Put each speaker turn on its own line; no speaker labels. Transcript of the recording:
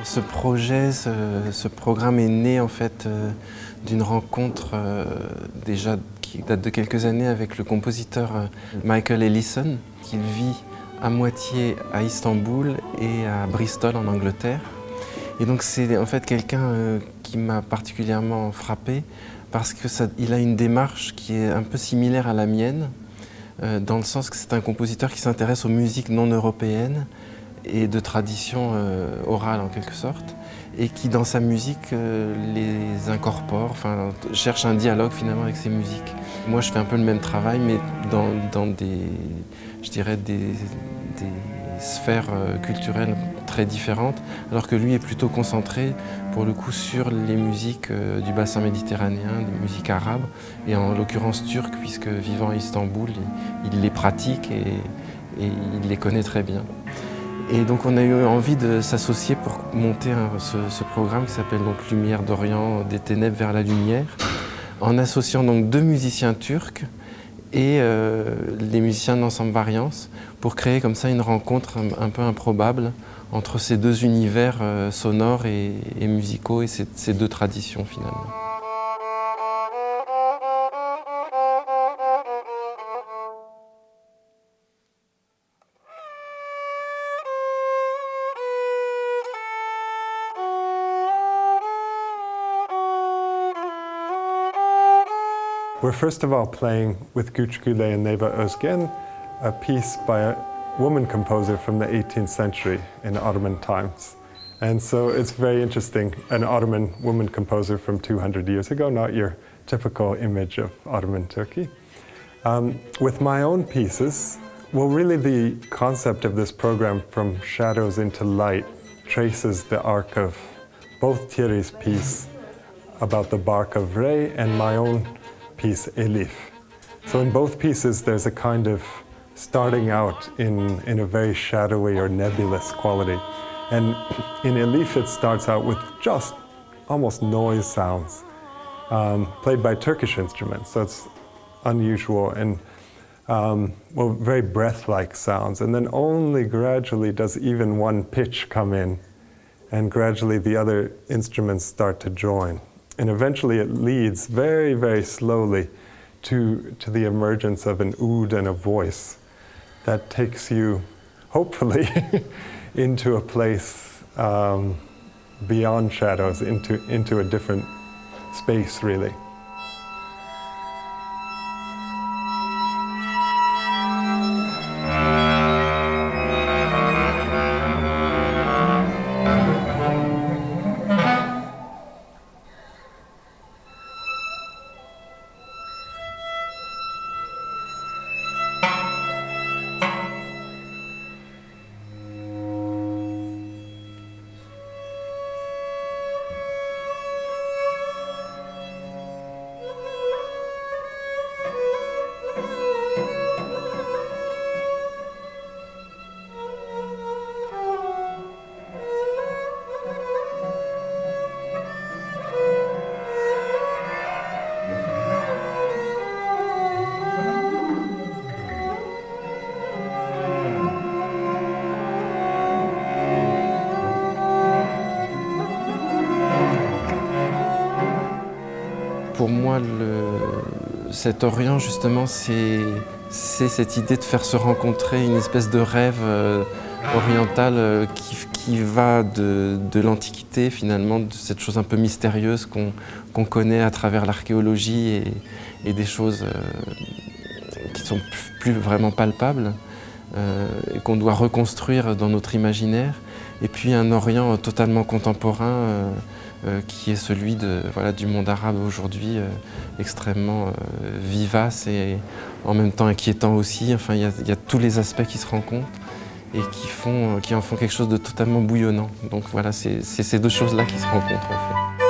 Ce projet, ce programme est né en fait d'une rencontre déjà qui date de quelques années avec le compositeur Michael Ellison, qui vit à moitié à Istanbul et à Bristol en Angleterre. Et donc c'est en fait quelqu'un qui m'a particulièrement frappé parce qu'il a une démarche qui est un peu similaire à la mienne, dans le sens que c'est un compositeur qui s'intéresse aux musiques non européennes et de tradition orale en quelque sorte, et qui dans sa musique les incorpore, enfin cherche un dialogue finalement avec ses musiques. Moi je fais un peu le même travail mais dans des, je dirais des sphères culturelles très différentes, alors que lui est plutôt concentré pour le coup sur les musiques du bassin méditerranéen, des musiques arabes, et en l'occurrence turques, puisque vivant à Istanbul, il les pratique et il les connaît très bien. Et donc on a eu envie de s'associer pour monter ce programme qui s'appelle donc Lumière d'Orient, des ténèbres vers la lumière, en associant donc deux musiciens turcs et les musiciens de l'ensemble Variance, pour créer comme ça une rencontre un peu improbable entre ces deux univers sonores et musicaux et ces deux traditions finalement.
We're first of all playing with Güçgüle and Neva Özgen, a piece by a woman composer from the 18th century in Ottoman times. And so it's very interesting, an Ottoman woman composer from 200 years ago, not your typical image of Ottoman Turkey. With my own pieces, well, really the concept of this program, From Shadows into Light, traces the arc of both Thierry's piece about the bark of Rey and my own piece, Elif. So in both pieces there's a kind of starting out in a very shadowy or nebulous quality. And in Elif it starts out with just almost noise sounds, played by Turkish instruments, so it's unusual and well, very breath-like sounds. And then only gradually does even one pitch come in, and gradually the other instruments start to join. And eventually it leads very, very slowly to the emergence of an oud and a voice that takes you, hopefully, into a place beyond shadows, into a different space, really.
Pour moi, cet Orient, justement, c'est cette idée de faire se rencontrer une espèce de rêve oriental qui va de l'Antiquité, finalement, de cette chose un peu mystérieuse qu'on connaît à travers l'archéologie et des choses qui sont plus vraiment palpables et qu'on doit reconstruire dans notre imaginaire. Et puis un Orient totalement contemporain qui est celui du monde arabe aujourd'hui, extrêmement vivace et en même temps inquiétant aussi. Enfin, il y a tous les aspects qui se rencontrent et qui en font quelque chose de totalement bouillonnant. Donc voilà, c'est ces deux choses-là qui se rencontrent en fait.